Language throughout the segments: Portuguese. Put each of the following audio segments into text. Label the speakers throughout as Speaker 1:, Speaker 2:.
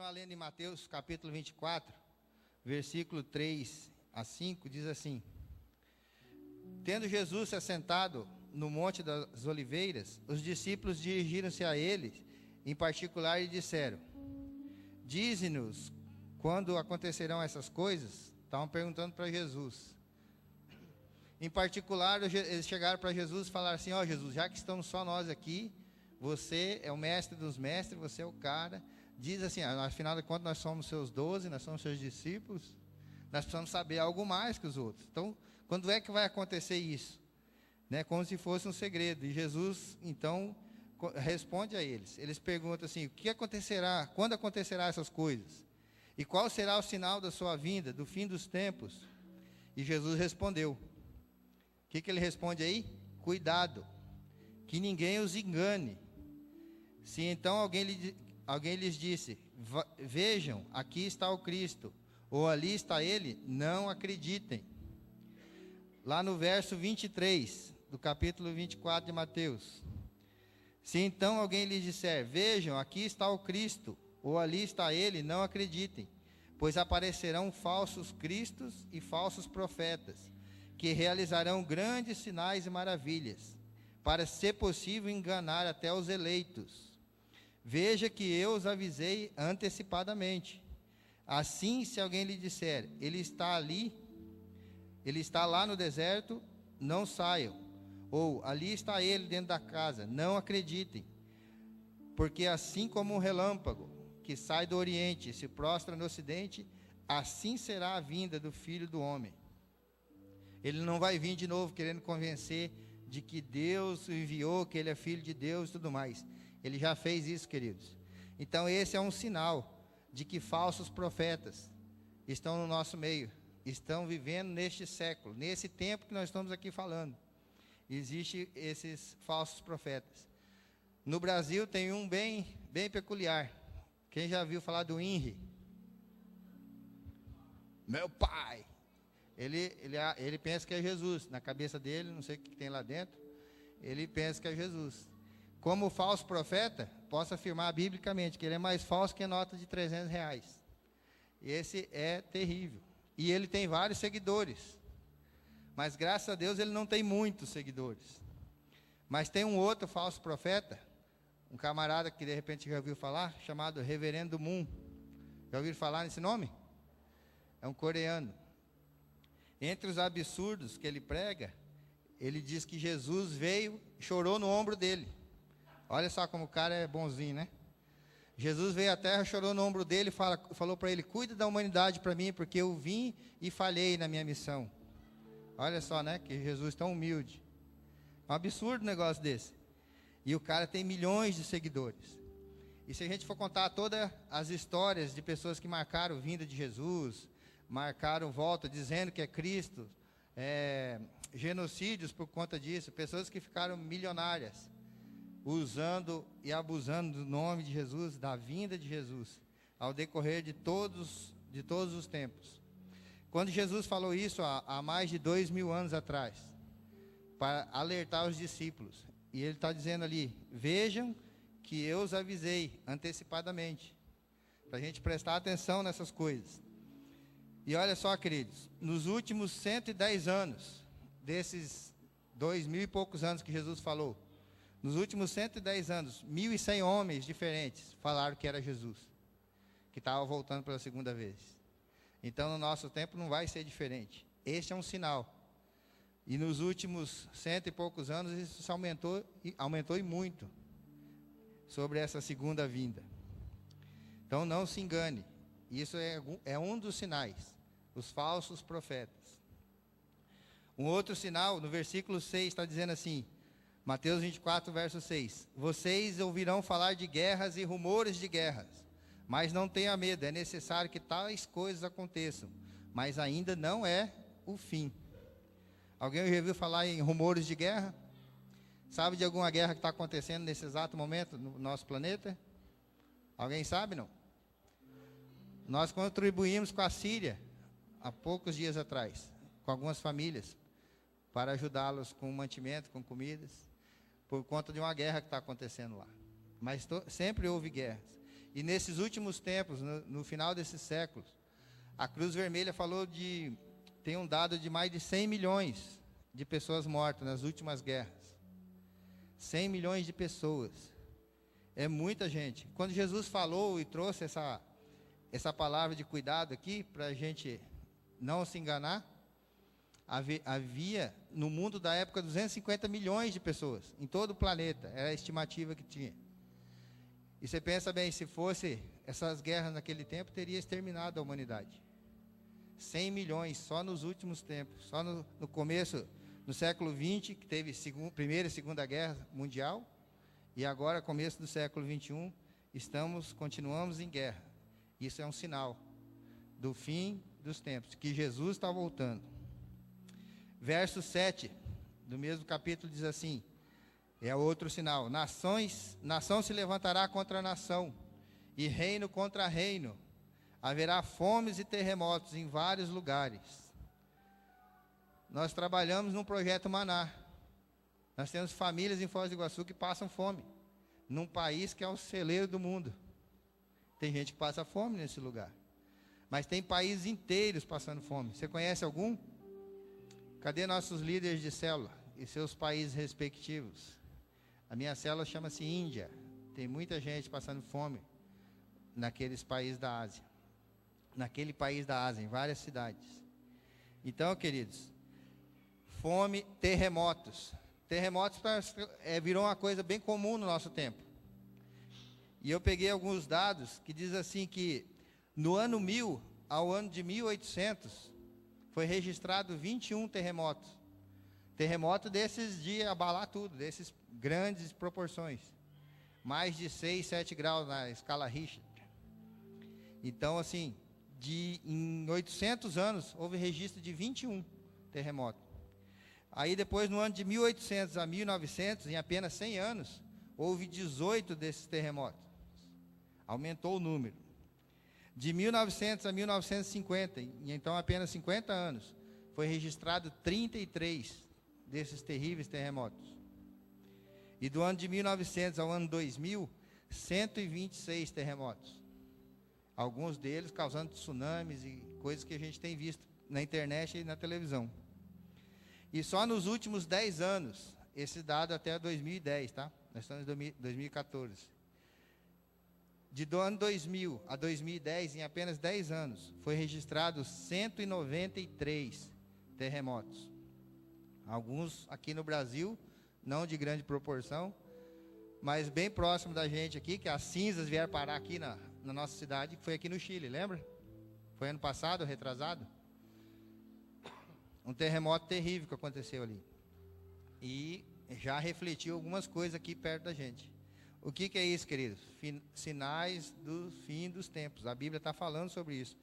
Speaker 1: continuar lendo em Mateus capítulo 24, versículo 3 a 5, diz assim: Tendo Jesus se assentado no Monte das Oliveiras, os discípulos dirigiram-se a ele, em particular, e disseram: Dize-nos quando acontecerão essas coisas? Estavam perguntando para Jesus. Em particular, eles chegaram para Jesus e falaram assim: ó, Jesus, já que estamos só nós aqui, você é o mestre dos mestres, você é o cara. Diz assim, afinal de contas, nós somos seus 12, nós somos seus discípulos, nós precisamos saber algo mais que os outros. Então, quando é que vai acontecer isso? Né, como se fosse um segredo. E Jesus, então, responde a eles. Eles perguntam assim: o que acontecerá? Quando acontecerá essas coisas? E qual será o sinal da sua vinda, do fim dos tempos? E Jesus respondeu. O que ele responde aí? Cuidado, que ninguém os engane. Se então alguém lhes disse: vejam, aqui está o Cristo, ou ali está ele, não acreditem. Lá no verso 23, do capítulo 24 de Mateus: se então alguém lhes disser: vejam, aqui está o Cristo, ou ali está ele, não acreditem, pois aparecerão falsos cristos e falsos profetas, que realizarão grandes sinais e maravilhas, para, se possível, enganar até os eleitos. Veja que eu os avisei antecipadamente. Assim, se alguém lhe disser: ele está ali, ele está lá no deserto, não saiam. Ou, ali está ele dentro da casa, não acreditem. Porque assim como um relâmpago que sai do oriente e se prostra no ocidente, assim será a vinda do Filho do Homem. Ele não vai vir de novo querendo convencer de que Deus o enviou, que ele é filho de Deus e tudo mais. Ele já fez isso, queridos. Então esse é um sinal de que falsos profetas estão no nosso meio, estão vivendo neste século, nesse tempo que nós estamos aqui falando. Existem esses falsos profetas. No Brasil tem um bem peculiar. Quem já viu falar do INRI? Meu pai! Ele pensa que é Jesus. Na cabeça dele, não sei o que tem lá dentro, ele pensa que é Jesus. Como falso profeta, posso afirmar biblicamente que ele é mais falso que a nota de R$300. Esse é terrível. E ele tem vários seguidores. Mas graças a Deus ele não tem muitos seguidores. Mas tem um outro falso profeta, um camarada que de repente já ouviu falar, chamado Reverendo Moon. Já ouviram falar nesse nome? É um coreano. Entre os absurdos que ele prega, ele diz que Jesus veio e chorou no ombro dele. Olha só como o cara é bonzinho, né? Jesus veio à terra, chorou no ombro dele, falou para ele: cuida da humanidade para mim, porque eu vim e falhei na minha missão. Olha só, né? Que Jesus tão humilde. É um absurdo um negócio desse. E o cara tem milhões de seguidores. E se a gente for contar todas as histórias de pessoas que marcaram a vinda de Jesus, marcaram volta dizendo que é Cristo, genocídios por conta disso, pessoas que ficaram milionárias, usando e abusando do nome de Jesus, da vinda de Jesus, ao decorrer de todos os tempos. Quando Jesus falou isso há mais de 2000 anos atrás, para alertar os discípulos, e ele está dizendo ali: vejam que eu os avisei antecipadamente, para a gente prestar atenção nessas coisas. E olha só, queridos, nos últimos 110 anos, desses 2000 e poucos anos que Jesus falou, nos últimos 110 anos, 1.100 homens diferentes falaram que era Jesus, que estava voltando pela segunda vez. Então, no nosso tempo não vai ser diferente. Este é um sinal. E nos últimos 100 e poucos anos, isso se aumentou e muito, sobre essa segunda vinda. Então, não se engane. Isso é um dos sinais, os falsos profetas. Um outro sinal, no versículo 6, está dizendo assim, Mateus 24, verso 6. Vocês ouvirão falar de guerras e rumores de guerras, mas não tenha medo, é necessário que tais coisas aconteçam, mas ainda não é o fim. Alguém já ouviu falar em rumores de guerra? Sabe de alguma guerra que está acontecendo nesse exato momento no nosso planeta? Alguém sabe, não? Nós contribuímos com a Síria há poucos dias atrás, com algumas famílias, para ajudá-los com mantimento, com comidas, por conta de uma guerra que está acontecendo lá. Mas sempre houve guerras. E nesses últimos tempos, no final desses séculos, a Cruz Vermelha tem um dado de mais de 100 milhões de pessoas mortas nas últimas guerras. 100 milhões de pessoas. É muita gente. Quando Jesus falou e trouxe essa palavra de cuidado aqui, para a gente não se enganar, havia no mundo da época 250 milhões de pessoas, em todo o planeta, era a estimativa que tinha. E você pensa bem, se fosse essas guerras naquele tempo, teria exterminado a humanidade. 100 milhões só nos últimos tempos, só no começo, no século XX, que teve Primeira e Segunda Guerra Mundial, e agora, começo do século XXI, continuamos em guerra. Isso é um sinal do fim dos tempos, que Jesus está voltando. Verso 7 do mesmo capítulo diz assim, é outro sinal: nação se levantará contra nação, e reino contra reino. Haverá fomes e terremotos em vários lugares. Nós trabalhamos num projeto Maná. Nós temos famílias em Foz do Iguaçu que passam fome, num país que é o celeiro do mundo. Tem gente que passa fome nesse lugar. Mas tem países inteiros passando fome. Você conhece algum? Cadê nossos líderes de célula e seus países respectivos? A minha célula chama-se Índia. Tem muita gente passando fome naqueles países da Ásia. Naquele país da Ásia, em várias cidades. Então, queridos, fome, terremotos. Terremotos virou uma coisa bem comum no nosso tempo. E eu peguei alguns dados que diz assim que no ano 1000 ao ano de 1800 foi registrado 21 terremotos. Terremoto desses de abalar tudo, desses grandes proporções. Mais de 6, 7 graus na escala Richter. Então, assim, em 800 anos houve registro de 21 terremotos. Aí depois, no ano de 1800 a 1900, em apenas 100 anos, houve 18 desses terremotos. Aumentou o número. De 1900 a 1950, e então apenas 50 anos, foi registrado 33 desses terríveis terremotos. E do ano de 1900 ao ano 2000, 126 terremotos. Alguns deles causando tsunamis e coisas que a gente tem visto na internet e na televisão. E só nos últimos 10 anos, esse dado até 2010, tá? Nós estamos em 2014. Do ano 2000 a 2010, em apenas 10 anos, foi registrado 193 terremotos. Alguns aqui no Brasil, não de grande proporção, mas bem próximo da gente aqui, que as cinzas vieram parar aqui na nossa cidade, que foi aqui no Chile, lembra? Foi ano passado, retrasado? Um terremoto terrível que aconteceu ali. E já refletiu algumas coisas aqui perto da gente. O que é isso, queridos? Sinais do fim dos tempos. A Bíblia está falando sobre isso.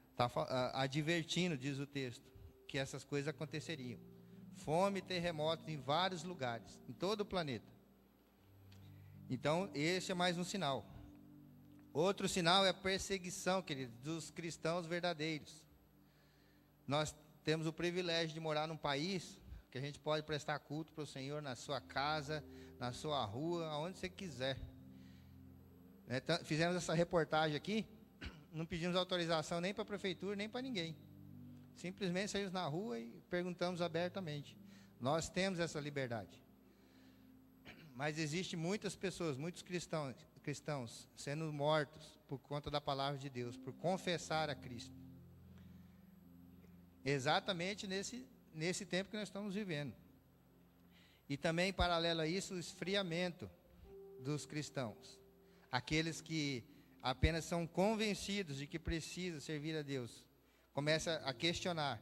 Speaker 1: Está advertindo, diz o texto, que essas coisas aconteceriam. Fome e terremotos em vários lugares, em todo o planeta. Então, esse é mais um sinal. Outro sinal é a perseguição, queridos, dos cristãos verdadeiros. Nós temos o privilégio de morar num país que a gente pode prestar culto para o Senhor na sua casa, na sua rua, aonde você quiser. Fizemos essa reportagem aqui, não pedimos autorização nem para a prefeitura, nem para ninguém. Simplesmente saímos na rua e perguntamos abertamente. Nós temos essa liberdade. Mas existem muitas pessoas, muitos cristãos sendo mortos por conta da palavra de Deus, por confessar a Cristo. Exatamente nesse tempo que nós estamos vivendo. E também, em paralelo a isso, o esfriamento dos cristãos. Aqueles que apenas são convencidos de que precisam servir a Deus, começam a questionar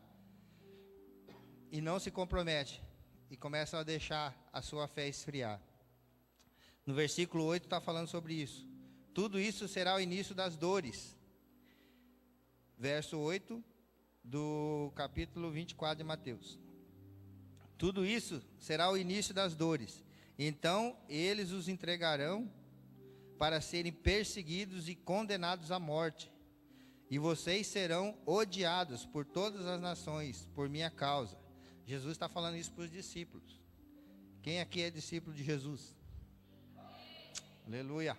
Speaker 1: e não se compromete e começam a deixar a sua fé esfriar. No versículo 8 está falando sobre isso. Tudo isso será o início das dores. Verso 8 do capítulo 24 de Mateus. Tudo isso será o início das dores. Então eles os entregarão para serem perseguidos e condenados à morte. E vocês serão odiados por todas as nações, por minha causa. Jesus está falando isso para os discípulos. Quem aqui é discípulo de Jesus? Aleluia.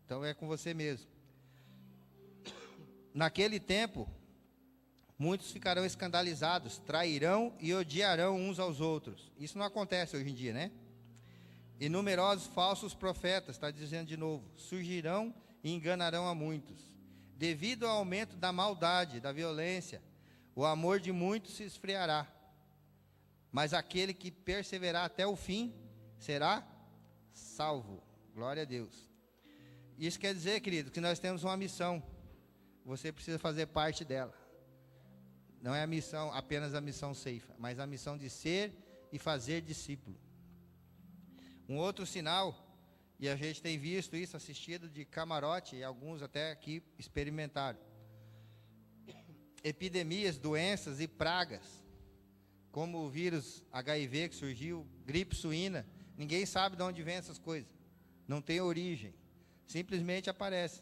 Speaker 1: Então é com você mesmo. Naquele tempo, muitos ficarão escandalizados, trairão e odiarão uns aos outros. Isso não acontece hoje em dia, né? E numerosos falsos profetas, está dizendo de novo, surgirão e enganarão a muitos. Devido ao aumento da maldade, da violência, o amor de muitos se esfriará. Mas aquele que perseverar até o fim será salvo. Glória a Deus. Isso quer dizer, querido, que nós temos uma missão. Você precisa fazer parte dela. Não é a missão, apenas a missão ceifa, mas a missão de ser e fazer discípulo. Um outro sinal, e a gente tem visto isso, assistido de camarote, e alguns até aqui experimentaram. Epidemias, doenças e pragas, como o vírus HIV que surgiu, gripe suína, ninguém sabe de onde vem essas coisas. Não tem origem, simplesmente aparece.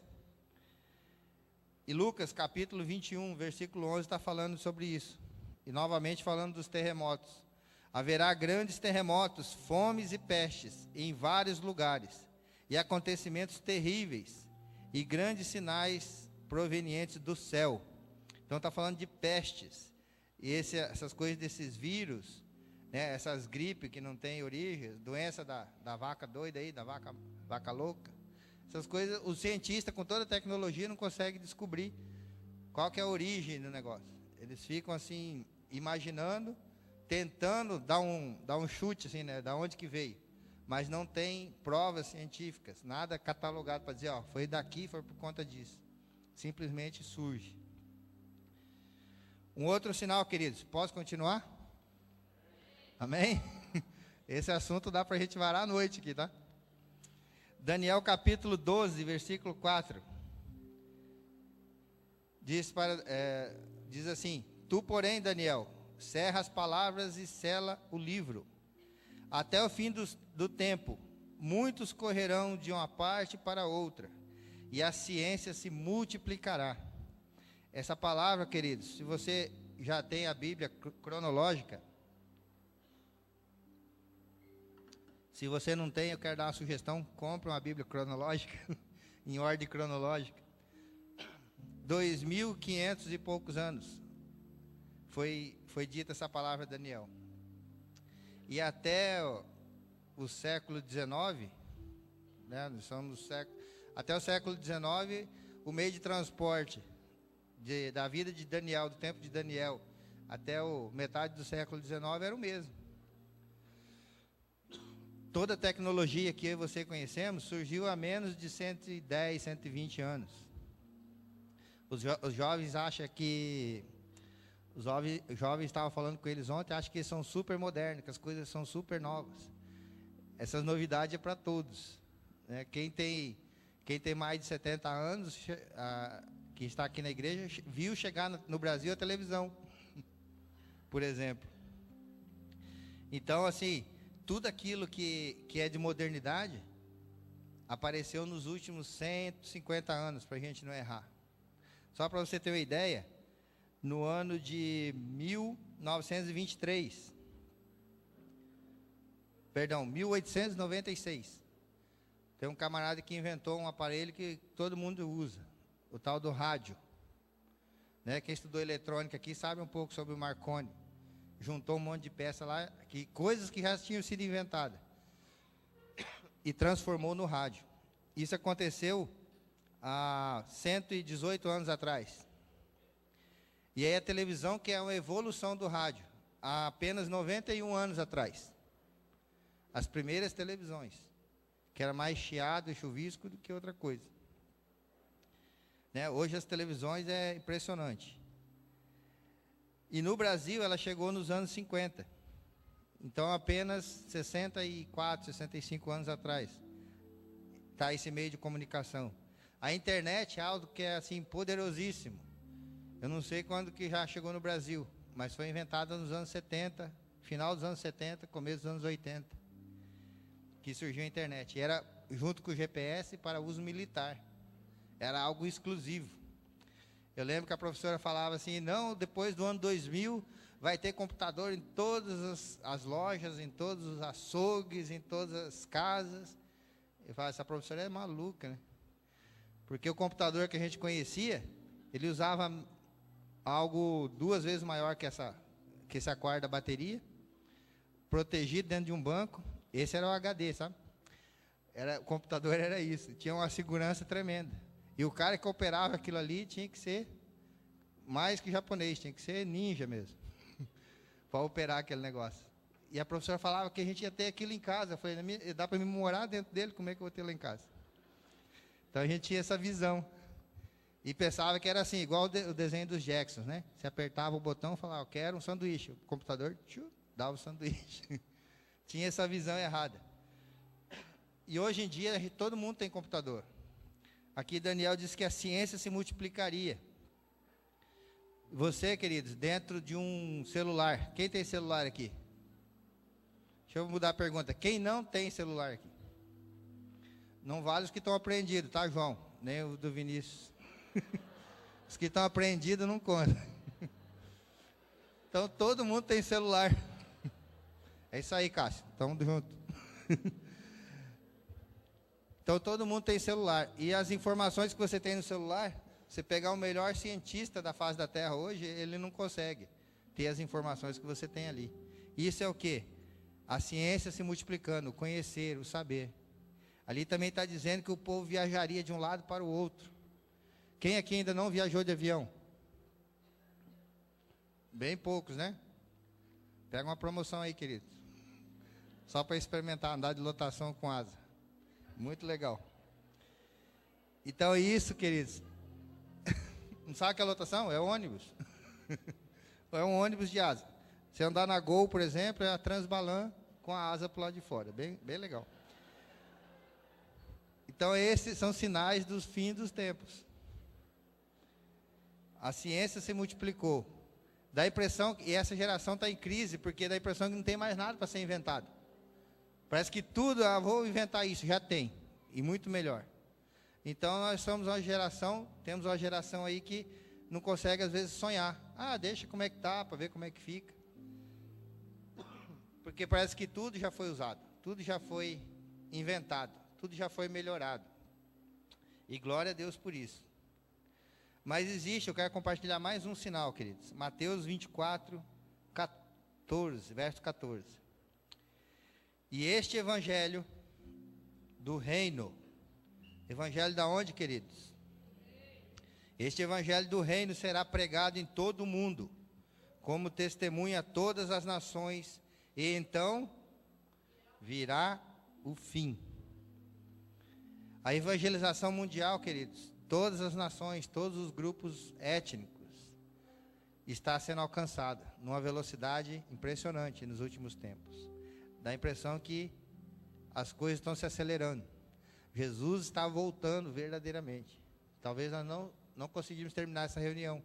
Speaker 1: E Lucas capítulo 21, versículo 11 está falando sobre isso. E novamente falando dos terremotos. Haverá grandes terremotos, fomes e pestes em vários lugares, e acontecimentos terríveis, e grandes sinais provenientes do céu. Então está falando de pestes, e essas coisas desses vírus, né, essas gripes que não têm origem, doença da vaca doida aí, da vaca louca. Essas coisas, os cientistas com toda a tecnologia não conseguem descobrir qual que é a origem do negócio. Eles ficam assim, imaginando, tentando dar um chute, assim, né, da onde que veio. Mas não tem provas científicas, nada catalogado para dizer, ó, foi daqui, foi por conta disso. Simplesmente surge. Um outro sinal, queridos, posso continuar? Amém? Esse assunto dá para a gente varar à noite aqui, tá? Daniel capítulo 12, versículo 4. Diz assim: Tu, porém, Daniel, cerra as palavras e sela o livro. Até o fim do tempo, muitos correrão de uma parte para outra, e a ciência se multiplicará. Essa palavra, queridos, se você já tem a Bíblia cronológica, se você não tem, eu quero dar uma sugestão, compre uma Bíblia cronológica, em ordem cronológica. 2.500 e poucos anos foi dita essa palavra de Daniel. E até o século XIX, né, até o século XIX, o meio de transporte da vida de Daniel, do tempo de Daniel, até metade do século XIX era o mesmo. Toda a tecnologia que eu e você conhecemos surgiu há menos de 110, 120 anos. Os jovens acham que... Os jovens estavam falando com eles ontem, acham que eles são super modernos, que as coisas são super novas. Essas novidades é para todos, né? Quem tem mais de 70 anos, que está aqui na igreja, viu chegar no Brasil a televisão, por exemplo. Então, assim, tudo aquilo que é de modernidade apareceu nos últimos 150 anos, para a gente não errar. Só para você ter uma ideia, no ano de 1896, tem um camarada que inventou um aparelho que todo mundo usa, o tal do rádio. Né? Quem estudou eletrônica aqui sabe um pouco sobre o Marconi. Juntou um monte de peças lá, coisas que já tinham sido inventadas, e transformou no rádio. Isso aconteceu há 118 anos atrás. E aí a televisão, que é uma evolução do rádio, há apenas 91 anos atrás. As primeiras televisões, que era mais chiado e chuvisco do que outra coisa. Né? Hoje as televisões é impressionante. E no Brasil ela chegou nos anos 50. Então apenas 64, 65 anos atrás está esse meio de comunicação. A internet é algo que é assim poderosíssimo. Eu não sei quando que já chegou no Brasil, mas foi inventada nos anos 70, final dos anos 70, começo dos anos 80, que surgiu a internet. E era junto com o GPS para uso militar. Era algo exclusivo. Eu lembro que a professora falava assim, não, depois do ano 2000 vai ter computador em todas as lojas, em todos os açougues, em todas as casas. Eu falava, essa professora é maluca, né? Porque o computador que a gente conhecia, ele usava algo 2 vezes maior que esse aquário da bateria, protegido dentro de um banco. Esse era o HD, sabe? O computador era isso, tinha uma segurança tremenda. E o cara que operava aquilo ali tinha que ser mais que japonês, tinha que ser ninja mesmo, para operar aquele negócio. E a professora falava que a gente ia ter aquilo em casa. Eu falei, dá para me morar dentro dele, como é que eu vou ter lá em casa? Então a gente tinha essa visão. E pensava que era assim, igual o desenho dos Jacksons, né? Você apertava o botão e falava, eu quero um sanduíche. O computador dava o sanduíche. Tinha essa visão errada. E hoje em dia, todo mundo tem computador. Aqui Daniel disse que a ciência se multiplicaria. Você, queridos, dentro de um celular. Quem tem celular aqui? Deixa eu mudar a pergunta. Quem não tem celular aqui? Não vale os que estão apreendidos, tá, João? Nem o do Vinícius. Os que estão apreendidos não contam. Então, todo mundo tem celular. É isso aí, Cássio. Estamos juntos. Então, todo mundo tem celular. E as informações que você tem no celular, você pegar o melhor cientista da face da Terra hoje, ele não consegue ter as informações que você tem ali. Isso é o quê? A ciência se multiplicando, o conhecer, o saber. Ali também está dizendo que o povo viajaria de um lado para o outro. Quem aqui ainda não viajou de avião? Bem poucos, né? Pega uma promoção aí, querido. Só para experimentar andar de lotação com asa. Muito legal. Então é isso, queridos. Não sabe o que é lotação? É ônibus. É um ônibus de asa. Se andar na Gol, por exemplo, é a Transbalan com a asa para o lado de fora. Bem legal. Então esses são sinais dos fins dos tempos. A ciência se multiplicou. Dá a impressão que essa geração está em crise, porque dá a impressão que não tem mais nada para ser inventado. Parece que tudo, vou inventar isso, já tem. E muito melhor. Então nós somos uma geração, temos uma geração aí que não consegue às vezes sonhar. Deixa como é que está, para ver como é que fica. Porque parece que tudo já foi usado, tudo já foi inventado, tudo já foi melhorado. E glória a Deus por isso. Mas existe, eu quero compartilhar mais um sinal, queridos. Mateus 24, 14, verso 14. E este evangelho do reino, evangelho da onde, queridos? Este evangelho do reino será pregado em todo o mundo, como testemunha a todas as nações, e então virá o fim. A evangelização mundial, queridos, todas as nações, todos os grupos étnicos, está sendo alcançada numa velocidade impressionante nos últimos tempos. Dá a impressão que as coisas estão se acelerando. Jesus está voltando verdadeiramente. Talvez nós não conseguimos terminar essa reunião.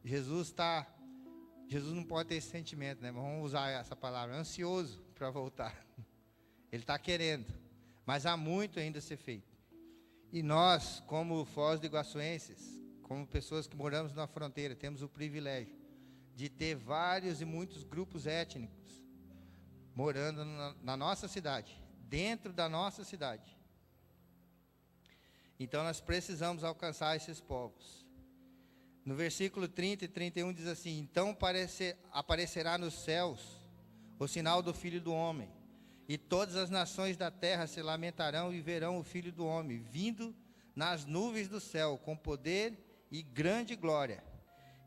Speaker 1: Jesus não pode ter esse sentimento, né? Mas vamos usar essa palavra, ansioso para voltar. Ele está querendo, mas há muito ainda a ser feito. E nós, como Foz do Iguaçuenses, como pessoas que moramos na fronteira, temos o privilégio de ter vários e muitos grupos étnicos morando na nossa cidade, dentro da nossa cidade. Então nós precisamos alcançar esses povos. No versículo 30 e 31 diz assim: então aparecerá nos céus o sinal do Filho do Homem, e todas as nações da terra se lamentarão e verão o Filho do Homem, vindo nas nuvens do céu, com poder e grande glória.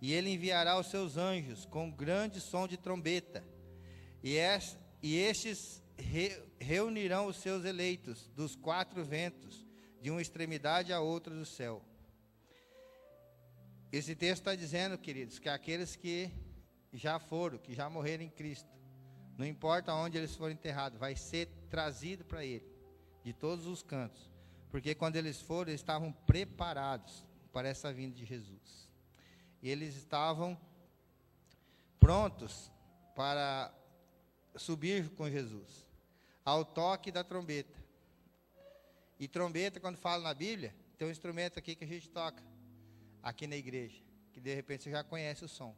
Speaker 1: E ele enviará os seus anjos com grande som de trombeta, e estes reunirão os seus eleitos dos 4 ventos, de uma extremidade à outra do céu. Esse texto está dizendo, queridos, que aqueles que já foram, que já morreram em Cristo, não importa onde eles forem enterrados, vai ser trazido para Ele, de todos os cantos. Porque quando eles foram, eles estavam preparados para essa vinda de Jesus. E eles estavam prontos para subir com Jesus, ao toque da trombeta. E trombeta, quando fala na Bíblia, tem um instrumento aqui que a gente toca, aqui na igreja, que de repente você já conhece o som.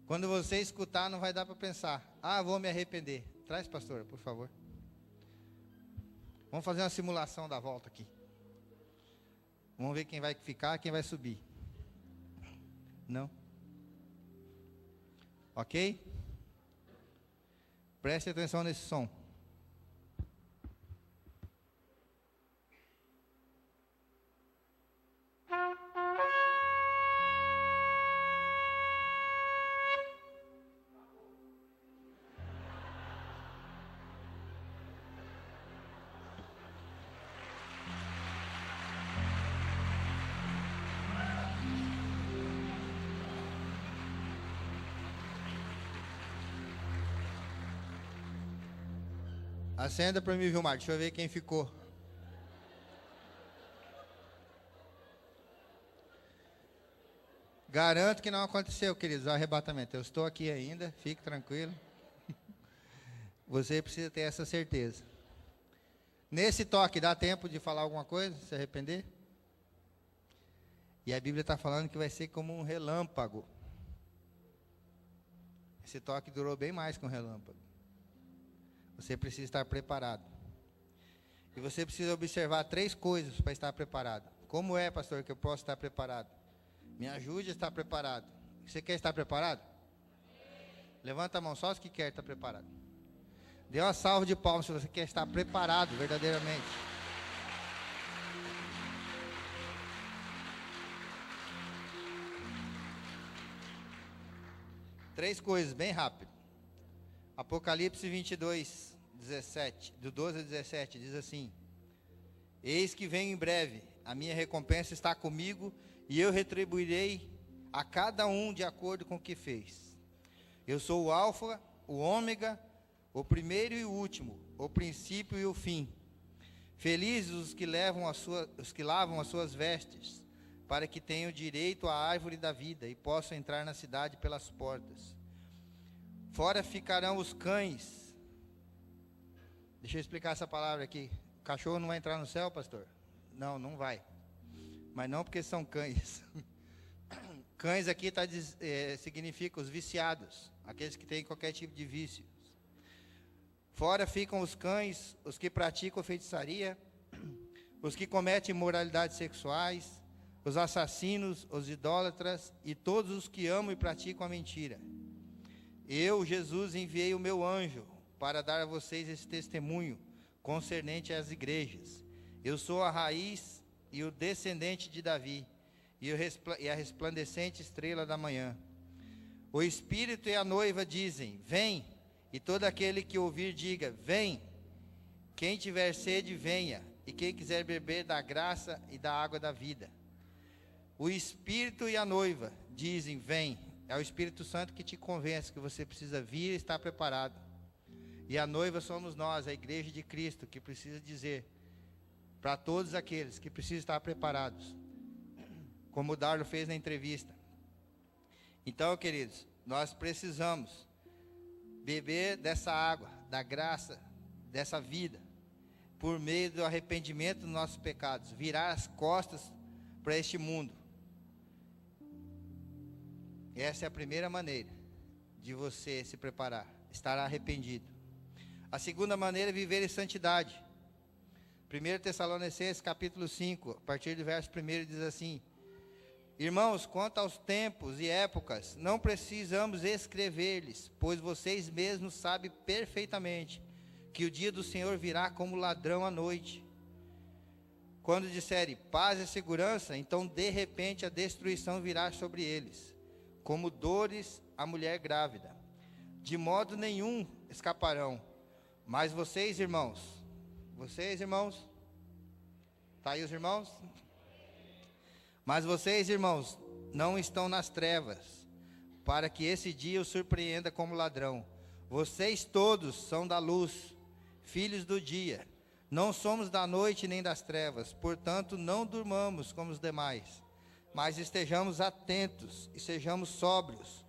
Speaker 1: Quando você escutar, não vai dar para pensar, vou me arrepender. Traz, pastora, por favor. Vamos fazer uma simulação da volta aqui. Vamos ver quem vai ficar, quem vai subir. Não? Ok? Preste atenção nesse som. Acenda para mim, Vilmar. Deixa eu ver quem ficou. Garanto que não aconteceu, queridos, o arrebatamento. Eu estou aqui ainda, fique tranquilo. Você precisa ter essa certeza. Nesse toque, dá tempo de falar alguma coisa, se arrepender? E a Bíblia está falando que vai ser como um relâmpago. Esse toque durou bem mais que um relâmpago. Você precisa estar preparado. E você precisa observar 3 coisas para estar preparado. Como é, pastor, que eu posso estar preparado? Me ajude a estar preparado. Você quer estar preparado? Levanta a mão só os que querem estar preparado. Dê uma salva de palmas se você quer estar preparado verdadeiramente. Três coisas, bem rápido. Apocalipse 22, 17, do 12 a 17, diz assim: Eis que venho em breve, a minha recompensa está comigo, e eu retribuirei a cada um de acordo com o que fez. Eu sou o Alfa, o Ômega, o primeiro e o último, o princípio e o fim. Felizes os que lavam as suas vestes, para que tenham direito à árvore da vida e possam entrar na cidade pelas portas. Fora ficarão os cães. Deixa eu explicar essa palavra aqui. O cachorro não vai entrar no céu, pastor? Não, não vai. Mas não porque são cães. Cães aqui significa os viciados, aqueles que têm qualquer tipo de vício. Fora ficam os cães, os que praticam feitiçaria, os que cometem imoralidades sexuais, os assassinos, os idólatras e todos os que amam e praticam a mentira. Eu, Jesus, enviei o meu anjo para dar a vocês esse testemunho concernente às igrejas. Eu sou a raiz e o descendente de Davi, e a resplandecente estrela da manhã. O Espírito e a noiva dizem: vem, e todo aquele que ouvir diga: vem. Quem tiver sede, venha, e quem quiser beber da graça e da água da vida. O Espírito e a noiva dizem: vem. É o Espírito Santo que te convence que você precisa vir e estar preparado. E a noiva somos nós, a igreja de Cristo, que precisa dizer para todos aqueles que precisam estar preparados, como o Darlo fez na entrevista. Então, queridos, nós precisamos beber dessa água, da graça, dessa vida, por meio do arrependimento dos nossos pecados, virar as costas para este mundo. Essa é a primeira maneira de você se preparar, estar arrependido. A segunda maneira é viver em santidade. 1 Tessalonicenses capítulo 5, a partir do verso 1 diz assim: Irmãos, quanto aos tempos e épocas, não precisamos escrever-lhes, pois vocês mesmos sabem perfeitamente que o dia do Senhor virá como ladrão à noite. Quando disserem paz e segurança, então de repente a destruição virá sobre eles, como dores à mulher grávida. De modo nenhum escaparão. Mas vocês, irmãos, está aí os irmãos? Mas vocês, irmãos, não estão nas trevas, para que esse dia os surpreenda como ladrão. Vocês todos são da luz, filhos do dia. Não somos da noite nem das trevas, portanto não durmamos como os demais, mas estejamos atentos e sejamos sóbrios.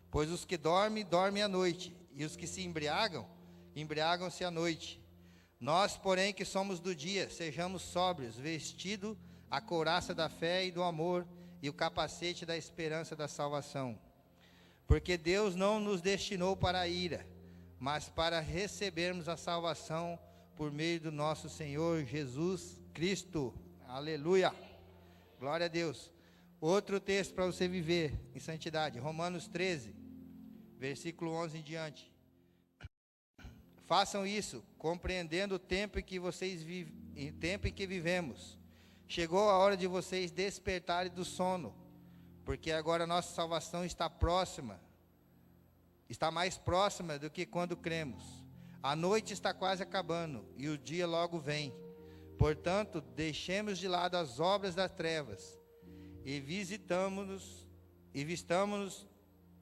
Speaker 1: Pois os que dormem, dormem à noite, e os que se embriagam, embriagam-se à noite. Nós, porém, que somos do dia, sejamos sóbrios, vestido a couraça da fé e do amor, e o capacete da esperança da salvação. Porque Deus não nos destinou para a ira, mas para recebermos a salvação por meio do nosso Senhor Jesus Cristo. Aleluia! Glória a Deus. Outro texto para você viver em santidade. Romanos 13, versículo 11 em diante. Façam isso, compreendendo o tempo em que vivemos. Chegou a hora de vocês despertarem do sono, porque agora a nossa salvação está próxima. Está mais próxima do que quando cremos. A noite está quase acabando e o dia logo vem. Portanto, deixemos de lado as obras das trevas e vistamos-nos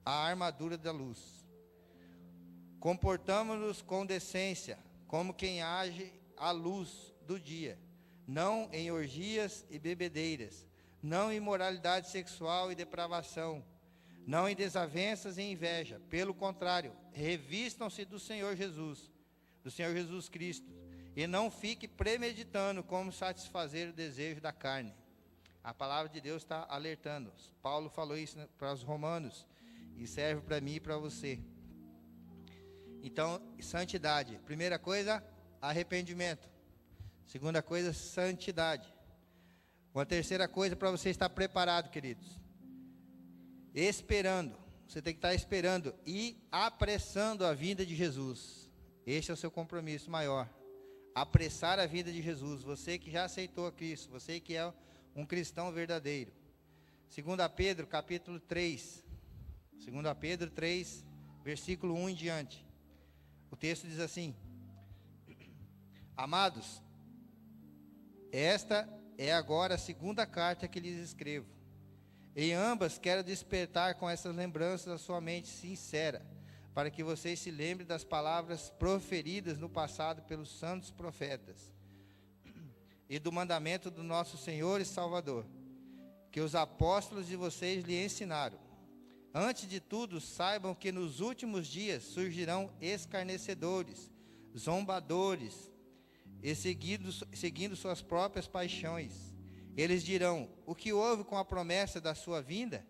Speaker 1: a armadura da luz. Comportamos-nos com decência, como quem age à luz do dia, não em orgias e bebedeiras, não em imoralidade sexual e depravação, não em desavenças e inveja. Pelo contrário, revistam-se do Senhor Jesus Cristo, e não fique premeditando como satisfazer o desejo da carne. A palavra de Deus está alertando. Paulo falou isso para os romanos, e serve para mim e para você. Então, santidade. Primeira coisa, arrependimento. Segunda coisa, santidade. Uma terceira coisa para você estar preparado, queridos. Esperando. Você tem que estar esperando e apressando a vinda de Jesus. Este é o seu compromisso maior. Apressar a vinda de Jesus. Você que já aceitou a Cristo. Você que é um cristão verdadeiro. 2 Pedro, capítulo 3. 2 Pedro 3, versículo 1 em diante. O texto diz assim: Amados, esta é agora a segunda carta que lhes escrevo. Em ambas quero despertar com essas lembranças a sua mente sincera, para que vocês se lembrem das palavras proferidas no passado pelos santos profetas, e do mandamento do nosso Senhor e Salvador, que os apóstolos de vocês lhe ensinaram. Antes de tudo, saibam que nos últimos dias surgirão escarnecedores, zombadores, e seguindo suas próprias paixões. Eles dirão: o que houve com a promessa da sua vinda?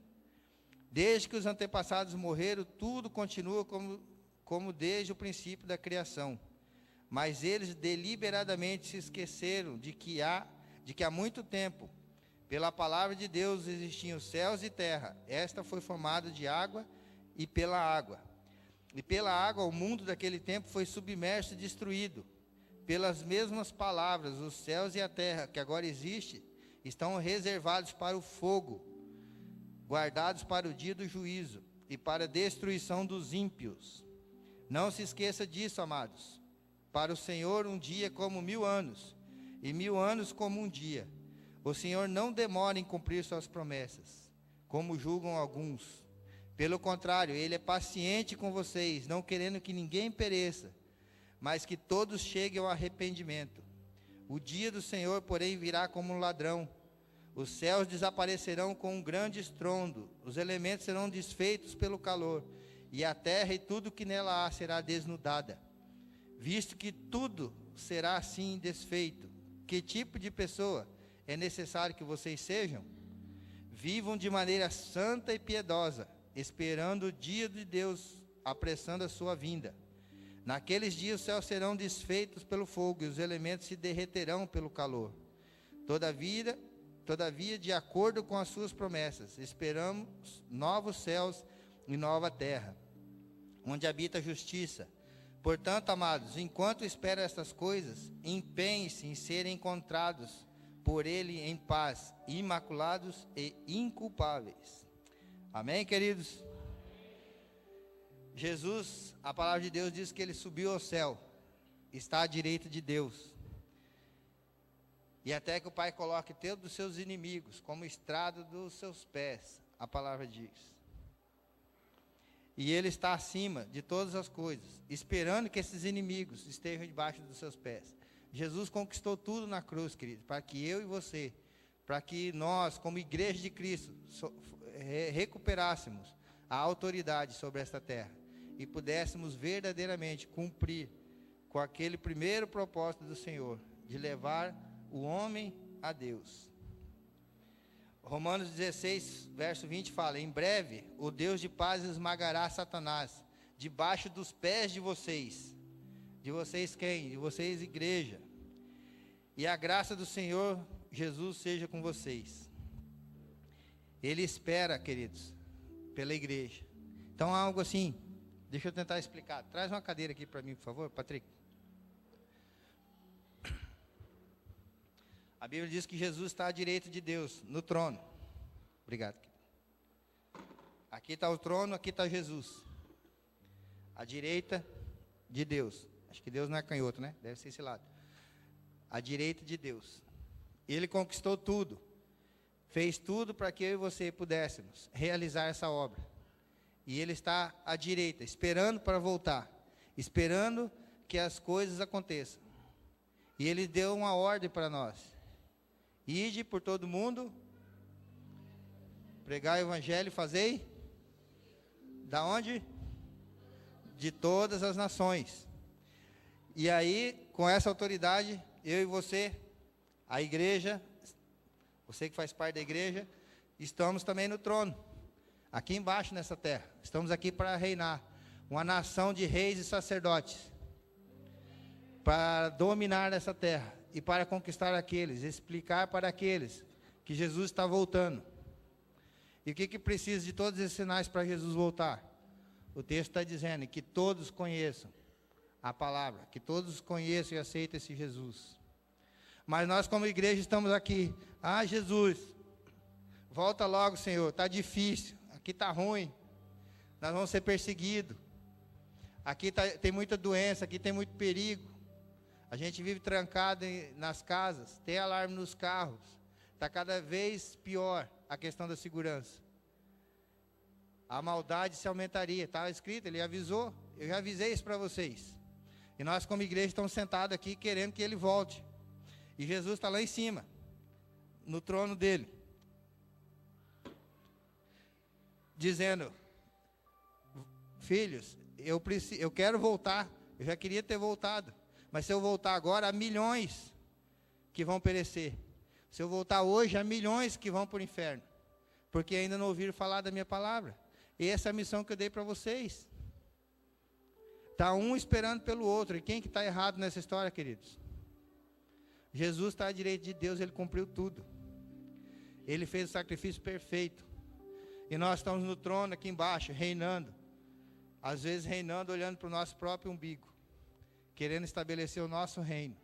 Speaker 1: Desde que os antepassados morreram, tudo continua como desde o princípio da criação. Mas eles deliberadamente se esqueceram de que há muito tempo, pela palavra de Deus, existiam céus e terra. Esta foi formada de água e pela água. E pela água o mundo daquele tempo foi submerso e destruído. Pelas mesmas palavras, os céus e a terra que agora existem estão reservados para o fogo, guardados para o dia do juízo e para a destruição dos ímpios. Não se esqueça disso, amados. Para o Senhor um dia é como 1000 anos, e 1000 anos como um dia. O Senhor não demora em cumprir suas promessas, como julgam alguns. Pelo contrário, Ele é paciente com vocês, não querendo que ninguém pereça, mas que todos cheguem ao arrependimento. O dia do Senhor, porém, virá como um ladrão. Os céus desaparecerão com um grande estrondo, os elementos serão desfeitos pelo calor, e a terra e tudo que nela há será desnudada. Visto que tudo será assim desfeito, que tipo de pessoa é necessário que vocês sejam? Vivam de maneira santa e piedosa, esperando o dia de Deus, apressando a sua vinda. Naqueles dias os céus serão desfeitos pelo fogo, e os elementos se derreterão pelo calor. Todavia, de acordo com as suas promessas, esperamos novos céus e nova terra, onde habita a justiça. Portanto, amados, enquanto espera estas coisas, empenhem-se em serem encontrados por Ele em paz, imaculados e inculpáveis. Amém, queridos? Jesus, a palavra de Deus diz que Ele subiu ao céu, está à direita de Deus. E até que o Pai coloque todos os seus inimigos como estrado dos seus pés, a palavra diz. E Ele está acima de todas as coisas, esperando que esses inimigos estejam debaixo dos seus pés. Jesus conquistou tudo na cruz, querido, para que eu e você, para que nós, como igreja de Cristo, recuperássemos a autoridade sobre esta terra e pudéssemos verdadeiramente cumprir com aquele primeiro propósito do Senhor, de levar o homem a Deus. Romanos 16, verso 20 fala: em breve o Deus de paz esmagará Satanás debaixo dos pés de vocês. De vocês quem? De vocês, igreja. E a graça do Senhor Jesus seja com vocês. Ele espera, queridos, pela igreja. Então, algo assim, deixa eu tentar explicar. Traz uma cadeira aqui para mim, por favor, Patrick. A Bíblia diz que Jesus está à direita de Deus, no trono. Obrigado. Aqui está o trono, aqui está Jesus. À direita de Deus. Acho que Deus não é canhoto, né? Deve ser esse lado. À direita de Deus. Ele conquistou tudo. Fez tudo para que eu e você pudéssemos realizar essa obra. E Ele está à direita, esperando para voltar. Esperando que as coisas aconteçam. E Ele deu uma ordem para nós. Ide por todo mundo, pregar o evangelho, fazei. Da onde? De todas as nações. E aí, com essa autoridade, eu e você, a igreja, você que faz parte da igreja, estamos também no trono, aqui embaixo nessa terra. Estamos aqui para reinar, uma nação de reis e sacerdotes, para dominar essa terra e para conquistar aqueles, explicar para aqueles que Jesus está voltando. E o que precisa de todos esses sinais para Jesus voltar? O texto está dizendo que todos conheçam a palavra, que todos conheçam e aceitem esse Jesus. Mas nós como igreja estamos aqui, Jesus, volta logo, Senhor, está difícil, aqui está ruim, nós vamos ser perseguidos, aqui tem muita doença, aqui tem muito perigo, a gente vive trancado nas casas, tem alarme nos carros, está cada vez pior a questão da segurança. A maldade se aumentaria, estava escrito, ele avisou, eu já avisei isso para vocês. E nós como igreja estamos sentados aqui querendo que ele volte. E Jesus está lá em cima, no trono dele, dizendo, filhos, eu quero voltar, eu já queria ter voltado, mas se eu voltar agora, há milhões que vão perecer. Se eu voltar hoje, há milhões que vão para o inferno, porque ainda não ouviram falar da minha palavra. E essa é a missão que eu dei para vocês. Está um esperando pelo outro. E quem que está errado nessa história, queridos? Jesus está à direita de Deus, Ele cumpriu tudo. Ele fez o sacrifício perfeito. E nós estamos no trono aqui embaixo, reinando. Às vezes reinando, olhando para o nosso próprio umbigo. Querendo estabelecer o nosso reino.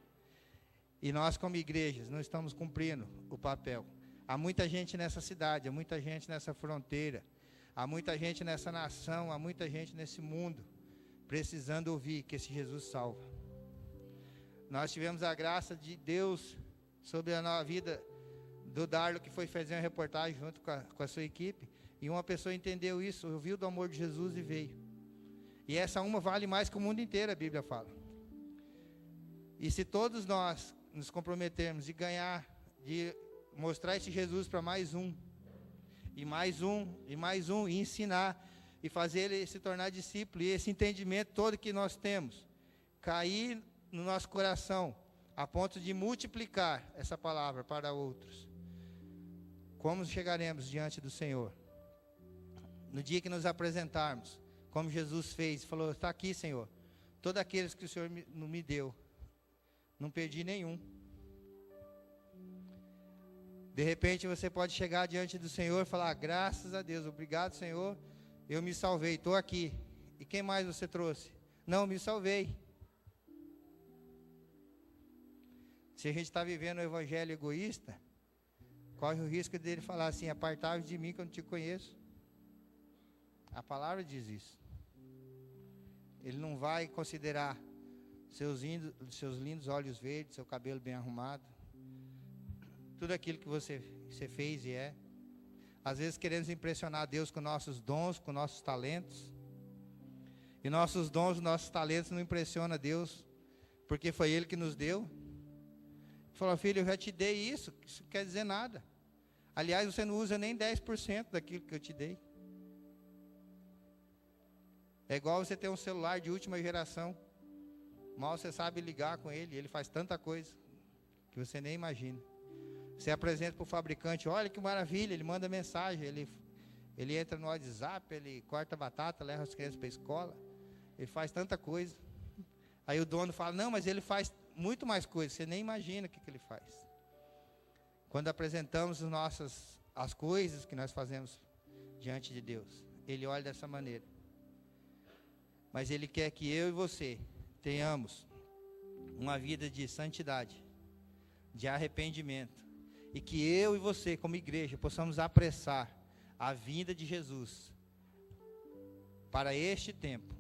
Speaker 1: E nós como igrejas não estamos cumprindo o papel. Há muita gente nessa cidade, há muita gente nessa fronteira. Há muita gente nessa nação, há muita gente nesse mundo, precisando ouvir que esse Jesus salva. Nós tivemos a graça de Deus sobre a nossa vida do Darlo, que foi fazer uma reportagem junto com a sua equipe, e uma pessoa entendeu isso, ouviu do amor de Jesus e veio. E essa uma vale mais que o mundo inteiro, a Bíblia fala. E se todos nós nos comprometermos e ganhar, de mostrar esse Jesus para mais um, e mais um, e mais um, e ensinar, e fazer ele se tornar discípulo, e esse entendimento todo que nós temos, cair no nosso coração, a ponto de multiplicar essa palavra para outros. Como chegaremos diante do Senhor? No dia que nos apresentarmos, como Jesus fez, falou, está aqui, Senhor, todos aqueles que o Senhor não me deu, não perdi nenhum. De repente você pode chegar diante do Senhor e falar, graças a Deus, obrigado, Senhor, eu me salvei, estou aqui. E quem mais você trouxe? Não, me salvei. Se a gente está vivendo o evangelho egoísta, corre o risco dele falar assim, apartai-vos de mim que eu não te conheço. A palavra diz isso. Ele não vai considerar seus lindos olhos verdes, seu cabelo bem arrumado, tudo aquilo que você fez e é. Às vezes queremos impressionar a Deus com nossos dons, com nossos talentos. E nossos dons, nossos talentos não impressionam a Deus, porque foi Ele que nos deu. Ele falou, filho, eu já te dei isso não quer dizer nada. Aliás, você não usa nem 10% daquilo que eu te dei. É igual você ter um celular de última geração. Mal você sabe ligar com ele, ele faz tanta coisa que você nem imagina. Você apresenta para o fabricante, olha que maravilha, ele manda mensagem, ele entra no WhatsApp, ele corta batata, leva as crianças para a escola, ele faz tanta coisa. Aí o dono fala, não, mas ele faz muito mais coisas, você nem imagina o que ele faz. Quando apresentamos as coisas que nós fazemos diante de Deus. Ele olha dessa maneira. Mas Ele quer que eu e você tenhamos uma vida de santidade, de arrependimento, e que eu e você, como igreja, possamos apressar a vinda de Jesus para este tempo,